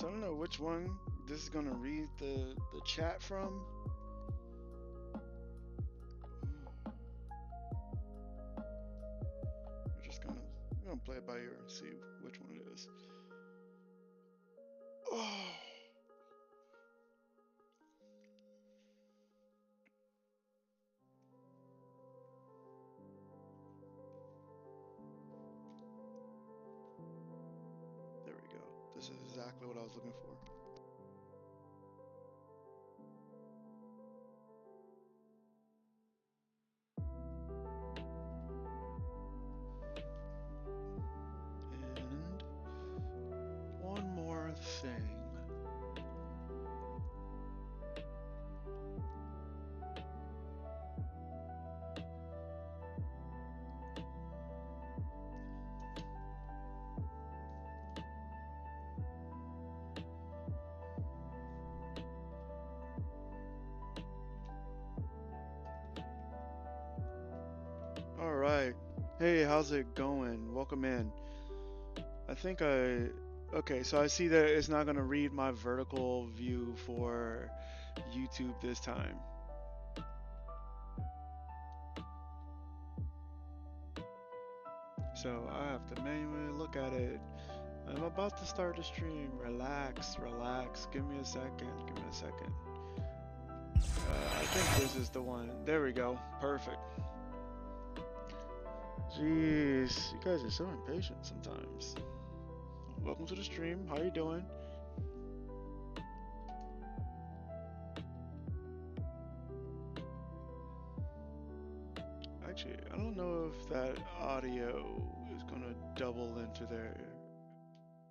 So I don't know which one this is gonna read the chat from. We're gonna play it by ear and see which one it is. Oh. There we go. This is exactly what I was looking for. And one more thing. All right. Hey, how's it going? Welcome in. I think okay, so I see that it's not going to read my vertical view for YouTube this time. So I have to manually look at it. I'm about to start the stream. Relax, relax. Give me a second. Give me a second. I think this is the one. There we go. Perfect. Jeez, you guys are so impatient sometimes. Welcome to the stream. How you doing? Actually, I don't know if that audio is gonna double into there.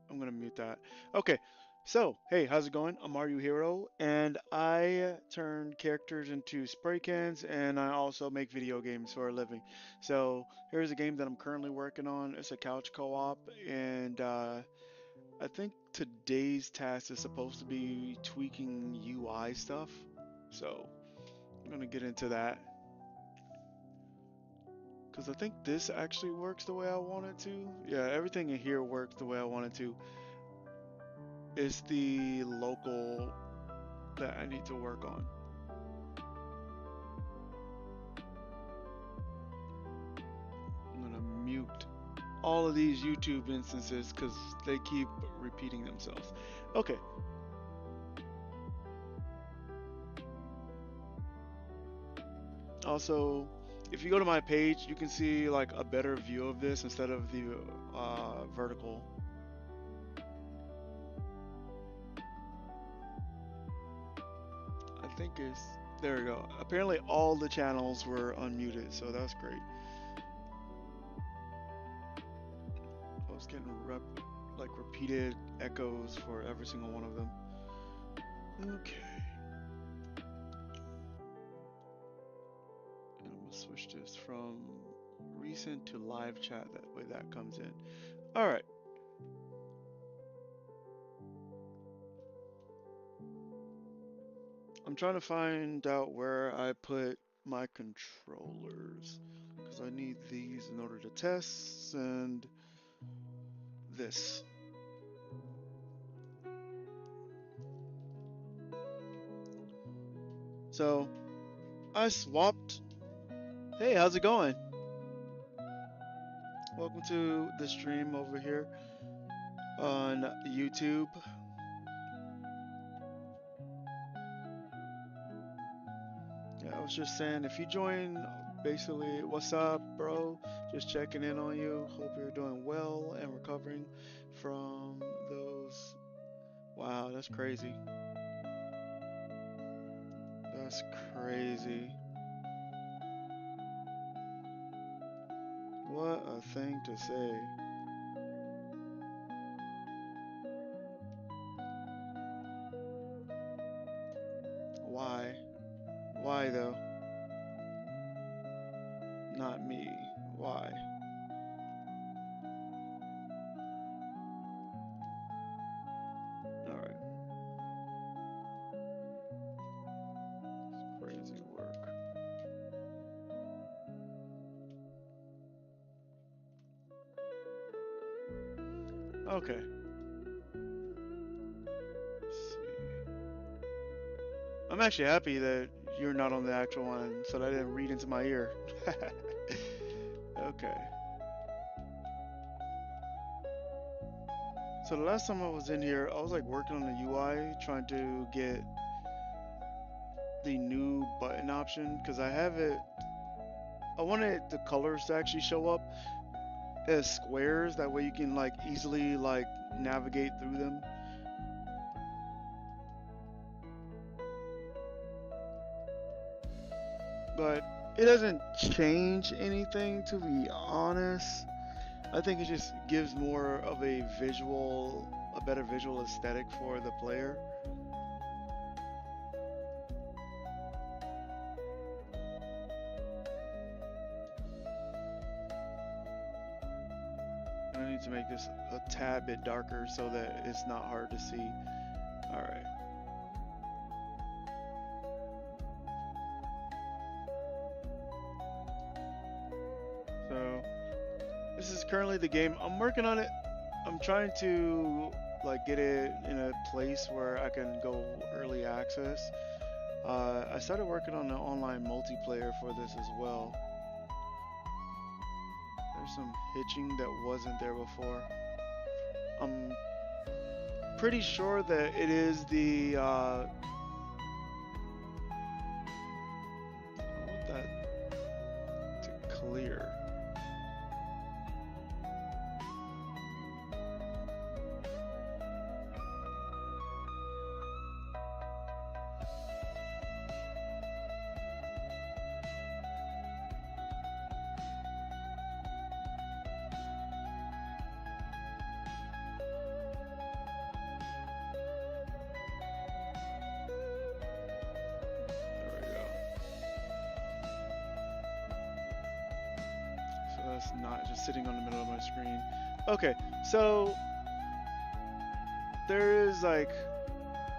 I'm gonna mute that. Okay, so hey, how's it going? I'm Mario Hero, and I turn characters into spray cans, and I also make video games for a living. So here's a game that I'm currently working on. It's a couch co-op, and I think today's task is supposed to be tweaking UI stuff. So I'm gonna get into that. Because I think this actually works the way I want it to. Yeah, everything in here works the way I want it to. It's the local that I need to work on. I'm gonna mute all of these YouTube instances because they keep repeating themselves. Okay. Also, if you go to my page, you can see like a better view of this instead of the vertical. I think it's, there we go. Apparently all the channels were unmuted, so that's great. I was getting like repeated echoes for every single one of them. Okay. And I'm gonna switch this from recent to live chat, that way that comes in. All right. I'm trying to find out where I put my controllers because I need these in order to test, and this. So I swapped. Hey, how's it going? Welcome to the stream over here on YouTube. Yeah, I was just saying, if you join, basically, what's up, bro? Just checking in on you. Hope you're doing well and recovering from those. Wow, that's crazy. That's crazy. What a thing to say. Why? Why though? Not me. Why? Alright. Crazy work. Okay. I'm actually happy that you're not on the actual one, so that I didn't read into my ear. Okay. So the last time I was in here, I was like working on the UI, trying to get the new button option because I have it. I wanted the colors to actually show up as squares. That way you can like easily like navigate through them. But it doesn't change anything, to be honest. I think it just gives more of a better visual aesthetic for the player. I need to make this a tad bit darker so that it's not hard to see. Alright. So, this is currently the game. I'm working on it. I'm trying to like get it in a place where I can go early access. I started working on the online multiplayer for this as well. There's some hitching that wasn't there before. I'm pretty sure that it is the I want that to clear. That's not just sitting on the middle of my screen. Okay, so there is like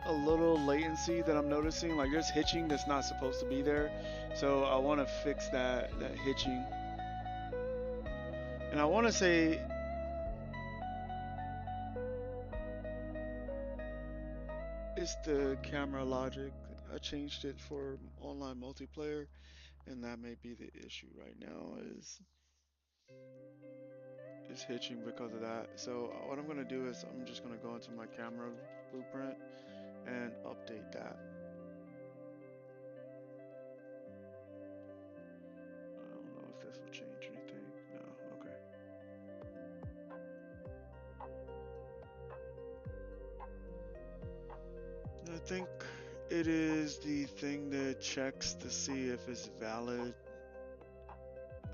a little latency that I'm noticing. Like there's hitching that's not supposed to be there. So I want to fix that hitching. And I want to say it's the camera logic. I changed it for online multiplayer, and that may be the issue right now is hitching because of that. So what I'm gonna do is I'm just gonna go into my camera blueprint and update that. I don't know if this will change anything. No, okay. I think it is the thing that checks to see if it's valid.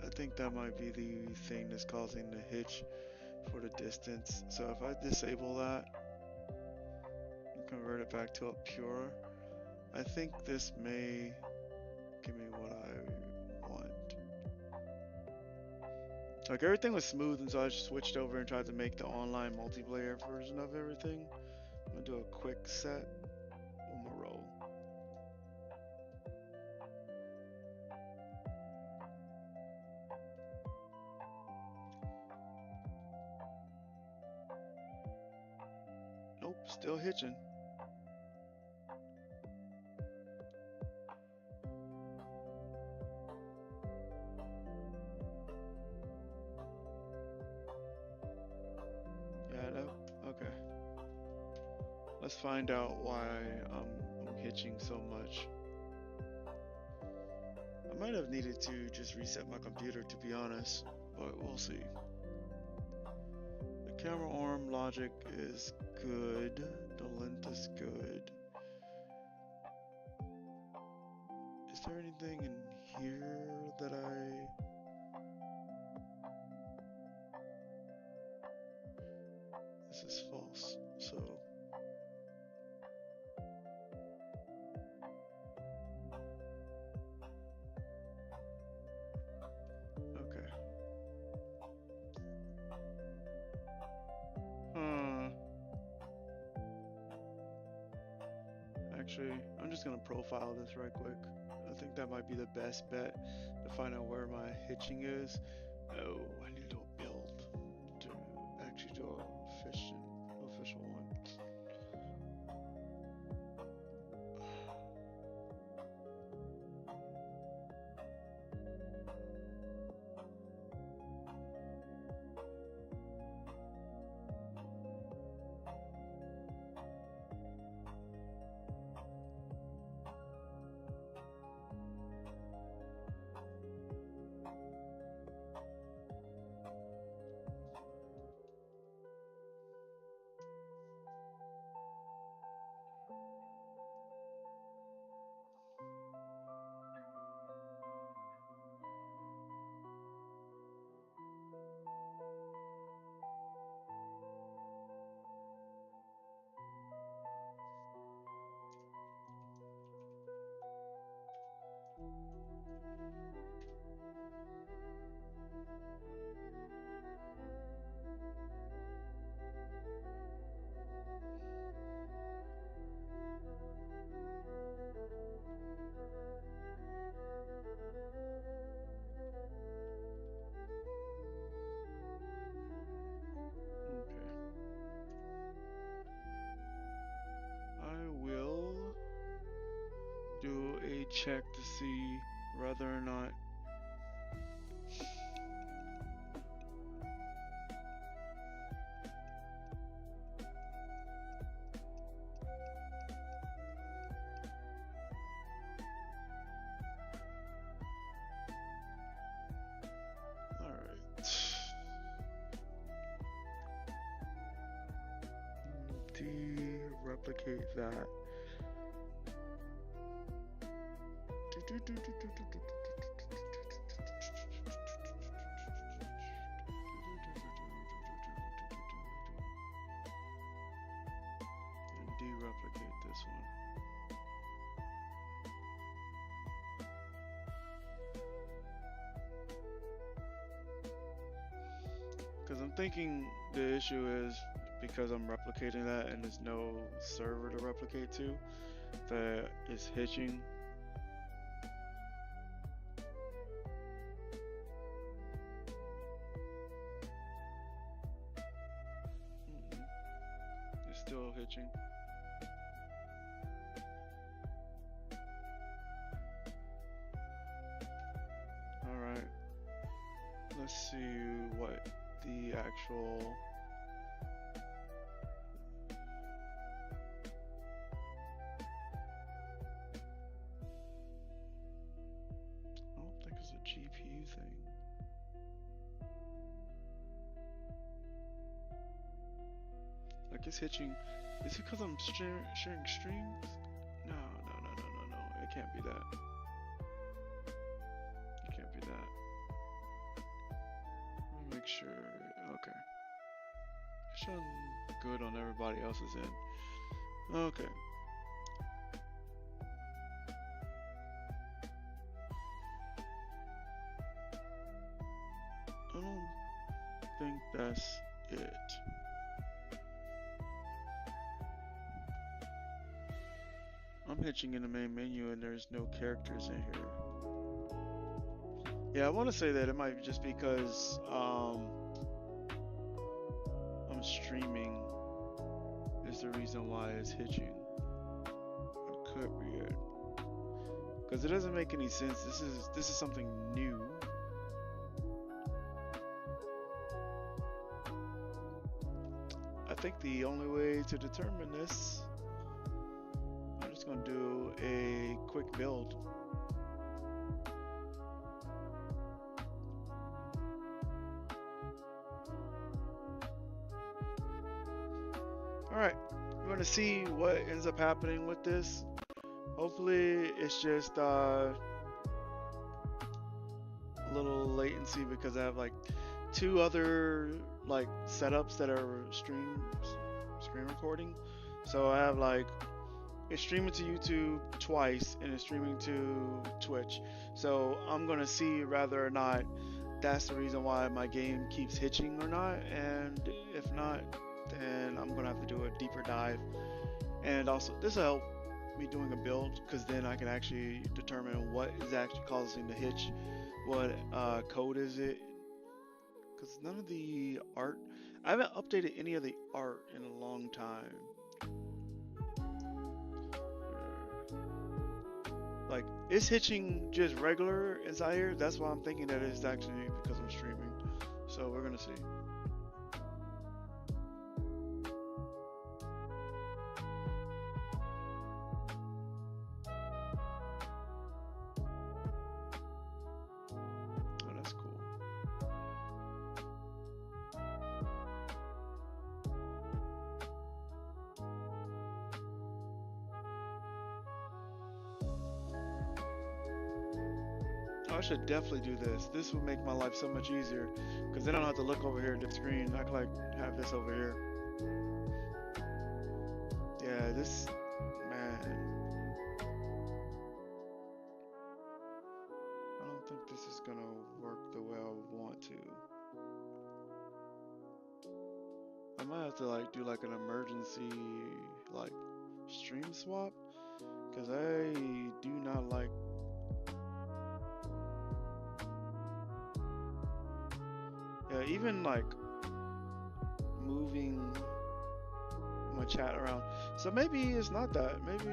I think that might be the thing that's causing the hitch for the distance. So if I disable that and convert it back to a pure, I think this may give me what I want. Like everything was smooth, and so I just switched over and tried to make the online multiplayer version of everything. I'm gonna do a quick set. One more roll. Nope, still hitching. Okay. Let's find out why I'm hitching so much. I might have needed to just reset my computer, to be honest, but we'll see. The camera arm logic is good. The length is good. Is there anything in here that This is false, so... Okay. Actually, I'm just gonna profile this right quick. I think that might be the best bet to find out where my hitching is. Oh, I need to do a build to actually do a official one. Okay. I will do a check to see whether or not. All right. De-replicate that. And de-replicate this one. Because I'm thinking the issue is because I'm replicating that and there's no server to replicate to, that it's hitching. It's still hitching. Alright. Let's see what the actual I don't think it's a GPU thing. Like it's hitching. Is it because I'm sharing streams? No. It can't be that. It can't be that. Let me make sure. Okay. It's showing good on everybody else's end. Okay. I don't think that's it. I'm hitching in the main menu and there's no characters in here. Yeah, I want to say that it might just be because I'm streaming is the reason why it's hitching. It could be it. Because it doesn't make any sense. This is something new. I think the only way to determine this, I'm just gonna do a quick build. Alright, we're gonna see what ends up happening with this. Hopefully it's just a little latency because I have like two other like setups that are screen recording. So I have like it's streaming to YouTube twice and it's streaming to Twitch. So I'm gonna see whether or not that's the reason why my game keeps hitching or not, and if not, then I'm gonna have to do a deeper dive. And also this will help me doing a build because then I can actually determine what is actually causing the hitch, what code is it, because none of the art, I haven't updated any of the art in a long time. Like it's hitching just regular inside here. That's why I'm thinking that it's actually because I'm streaming. So we're gonna see. Oh, that's cool. I should definitely do this. This would make my life so much easier because then I don't have to look over here at the screen. I can like have this over here. Yeah, this, man. think this is gonna work the way I want to. I might have to like do like an emergency like stream swap because I do not like. Yeah, even like moving my chat around. So maybe it's not that. Maybe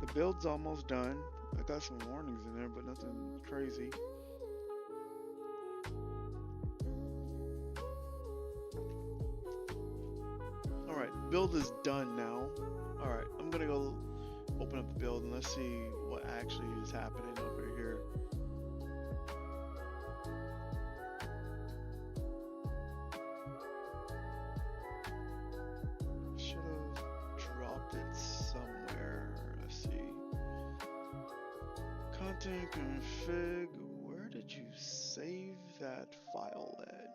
the build's almost done. I got some warnings in there, but nothing crazy. Alright, build is done now. Alright, I'm gonna go open up the build and let's see what actually is happening over here. Should have dropped it somewhere. Let's see. Content config. Where did you save that file at?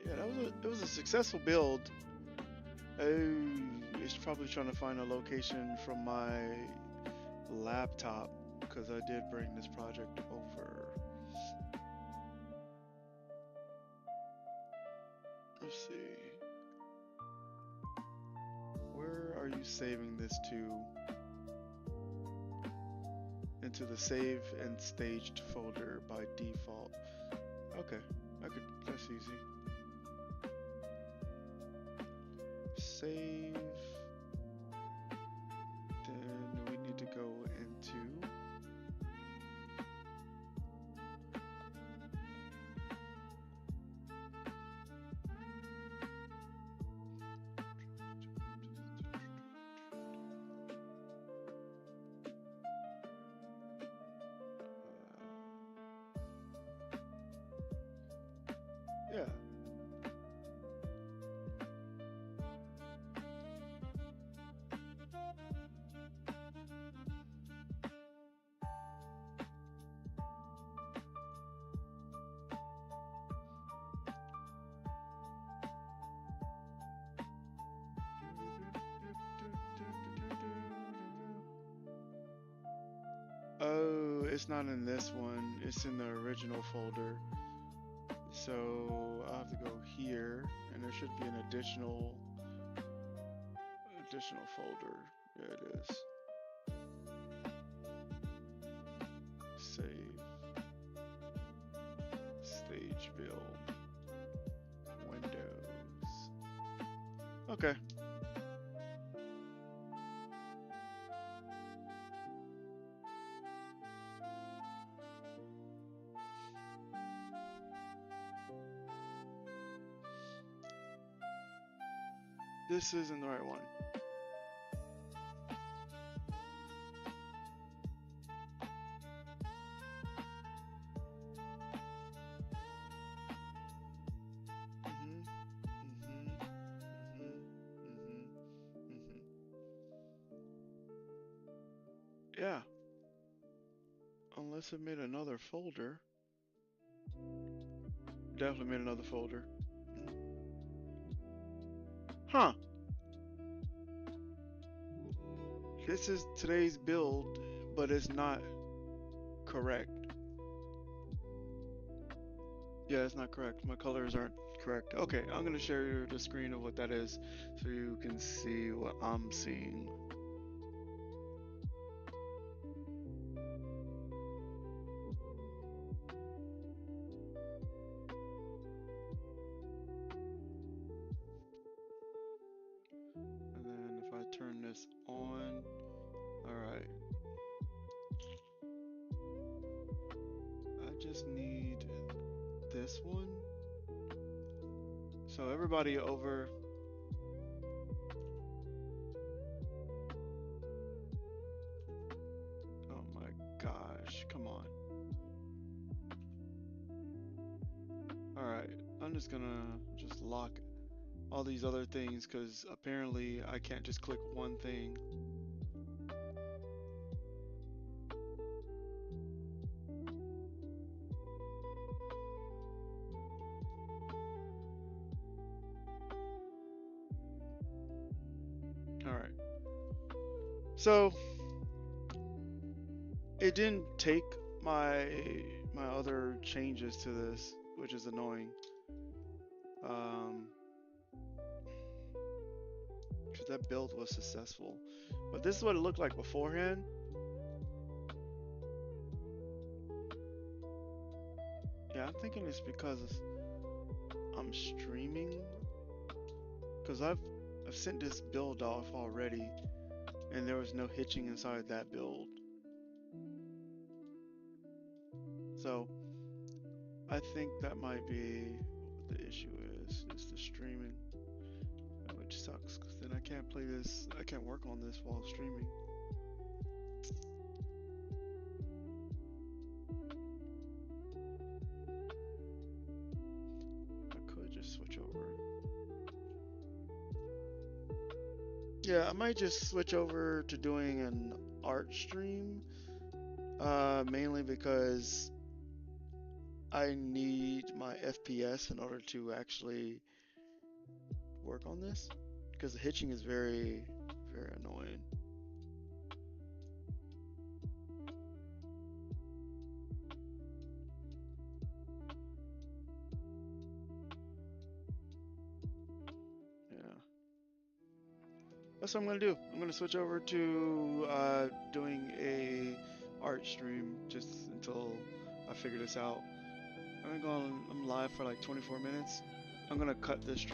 Yeah, it was a successful build. It's probably trying to find a location from my laptop because I did bring this project over. Let's see. Where are you saving this to? Into the save and staged folder by default. Okay, that's easy. Save. Then we need to go into yeah. Oh, it's not in this one. It's in the original folder. So I'll have to go here, and there should be an additional folder. Yeah, it is. Save. Stage build. Windows. Okay. This isn't the right one. Yeah. Unless it made another folder. Definitely made another folder. Huh. This is today's build, but it's not correct. Yeah, it's not correct. My colors aren't correct. Okay, I'm gonna share the screen of what that is so you can see what I'm seeing. And then if I turn this on, all right. I just need this one. So everybody over. Oh my gosh, come on. All right, I'm just gonna lock all these other things because apparently I can't just click one thing. All right. So it didn't take my my other changes to this, which is annoying. Um, because that build was successful. But this is what it looked like beforehand. Yeah, I'm thinking it's because I'm streaming. Because I've sent this build off already, and there was no hitching inside that build. So I think that might be what the issue is the streaming, which sucks because then I can't play this. I can't work on this while streaming. I could just switch over. Yeah, I might just switch over to doing an art stream, mainly because I need my FPS in order to actually work on this, because the hitching is very, very annoying. Yeah, that's what I'm gonna do. I'm gonna switch over to doing a art stream just until I figure this out. I'm live for like 24 minutes. I'm gonna cut this stream.